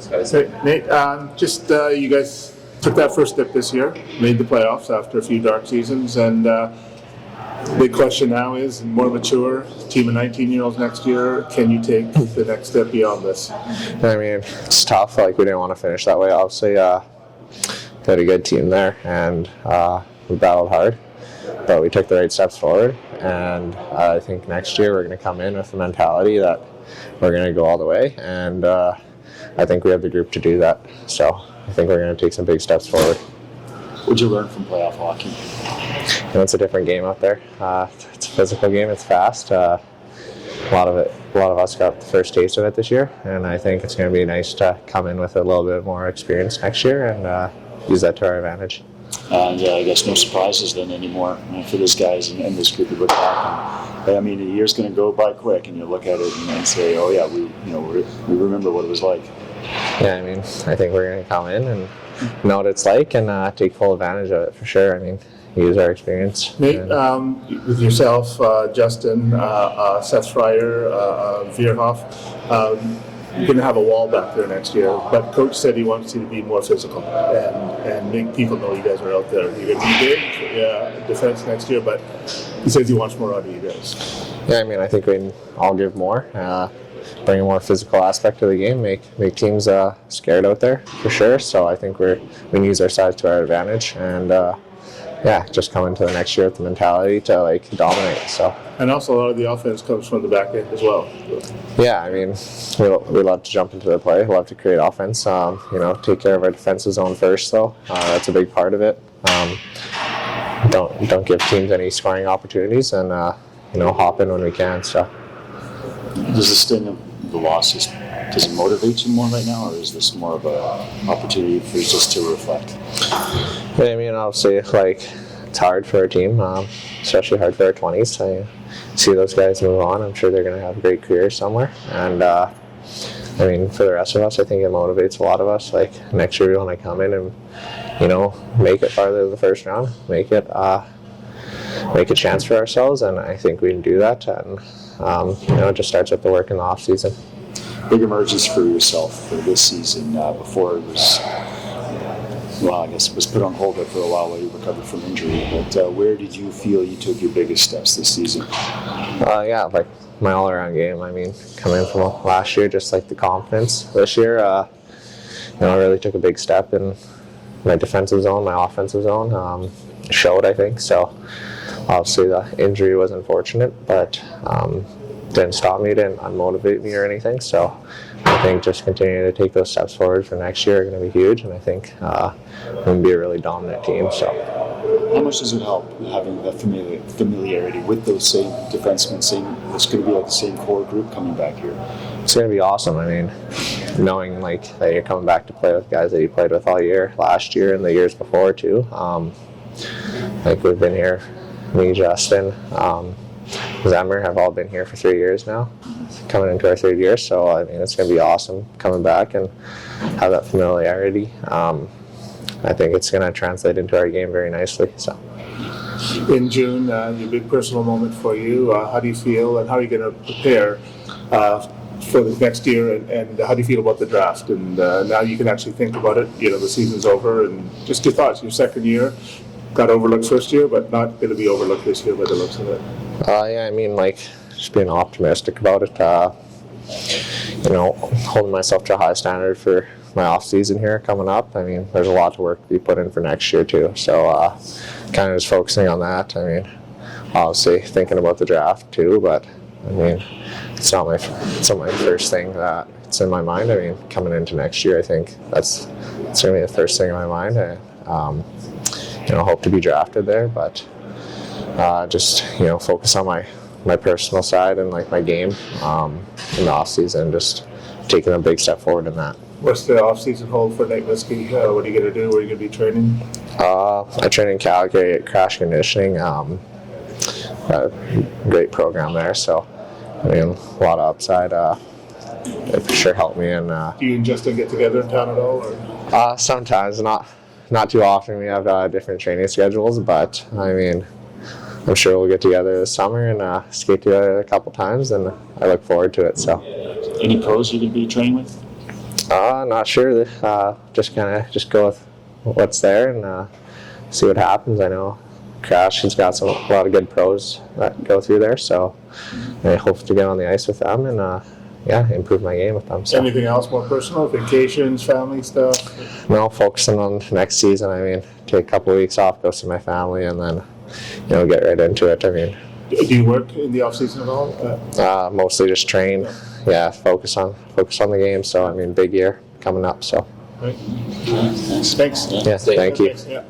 Thanks, guys. Hey, Nate, you guys took that first step this year, made the playoffs after a few dark seasons, and big question now is, more mature, team of 19-year-olds next year, can you take the next step beyond this? I mean, it's tough. Like, we didn't want to finish that way, obviously. We had a good team there, and we battled hard, but we took the right steps forward, and I think next year we're going to come in with the mentality that we're going to go all the way, and I think we have the group to do that. So I think we're going to take some big steps forward. What'd you learn from playoff hockey? It's a different game out there. It's a physical game. It's fast. A lot of us got the first taste of it this year, and I think it's going to be nice to come in with a little bit more experience next year and use that to our advantage. And I guess no surprises then anymore for these guys and this group that we're talking. I mean, a year's going to go by quick, and you look at it and say, "Oh yeah, we remember what it was like." Yeah, I mean, I think we're going to come in and know what it's like and take full advantage of it for sure. I mean, use our experience. Nate, with yourself, Justin, Seth Fryer, Veerhoff, you're going to have a wall back there next year, but Coach said he wants you to be more physical and make people know you guys are out there. You're going to be big defense next year, but he says he wants more out of you guys. Yeah, I mean, I think we can all give more, bring a more physical aspect to the game, make teams scared out there for sure. So I think we can use our size to our advantage and just come into the next year with the mentality to dominate. So. And also a lot of the offense comes from the back end as well. Yeah, I mean, we love to jump into the play. We love to create offense. Take care of our defensive zone first, though. That's a big part of it. Don't give teams any scoring opportunities, and hop in when we can. So. Does the sting of the losses, does it motivate you more right now, or is this more of an opportunity for just to reflect? I mean, obviously, it's hard for our team, especially hard for our 20s. I see those guys move on. I'm sure they're going to have a great career somewhere. And, I mean, for the rest of us, I think it motivates a lot of us. Next year we want to come in and, make it farther to the first round, make a chance for ourselves, and I think we can do that. And, it just starts with the work in the off season. Big emergence for yourself for this season. Before it was, I guess it was put on hold for a while you recovered from injury. But where did you feel you took your biggest steps this season? My all-around game. I mean, coming from last year, just the confidence. This year, I really took a big step in my defensive zone, my offensive zone. Showed, I think. So obviously the injury was unfortunate, but didn't stop me, didn't unmotivate me or anything. So I think just continuing to take those steps forward for next year are going to be huge, and I think we're going to be a really dominant team. So, how much does it help having that familiarity with those same defensemen? It's going to be the same core group coming back here. It's going to be awesome. I mean, knowing that you're coming back to play with guys that you played with all year, last year and the years before too. We've been here, me, Justin, Zemmer have all been here for 3 years now, coming into our third year. So I mean, it's going to be awesome coming back and have that familiarity. I think it's going to translate into our game very nicely. So. In June, your big personal moment for you. How do you feel, and how are you going to prepare for the next year? And how do you feel about the draft? And now you can actually think about it. The season's over, and just your thoughts. Your second year got overlooked first year, but not going to be overlooked this year by the looks of it. I mean, just being optimistic about it. Holding myself to a high standard for my off season here coming up. I mean, there's a lot of work to be put in for next year too. So, kind of just focusing on that. I mean, obviously thinking about the draft too, but I mean, it's not my first thing that it's in my mind. I mean, coming into next year, I think it's going to be the first thing in my mind. I hope to be drafted there, but just focus on my personal side and my game in the off season, just taking a big step forward in that. What's the off season hold for Nate Misskey? What are you going to do? Where are you going to be training? I train in Calgary at Crash Conditioning. A great program there, so I mean, a lot of upside. It for sure helped me. And do you and Justin get together in town at all? Or? Sometimes, not too often. We have different training schedules, but I mean, I'm sure we'll get together this summer and skate together a couple times, and I look forward to it. So, any pros you're going to be training with? Not sure. Just go with what's there and see what happens. I know Crash has got a lot of good pros that go through there, so I hope to get on the ice with them and improve my game with them. So. Anything else more personal? Vacations, family stuff? No, focusing on next season. I mean, take a couple of weeks off, go see my family, and then get right into it. I mean, do you work in the off season at all? Mostly just train. Yeah, focus on the game. So I mean, big year coming up. So. Right. Thanks. Yeah, thank you. Yeah.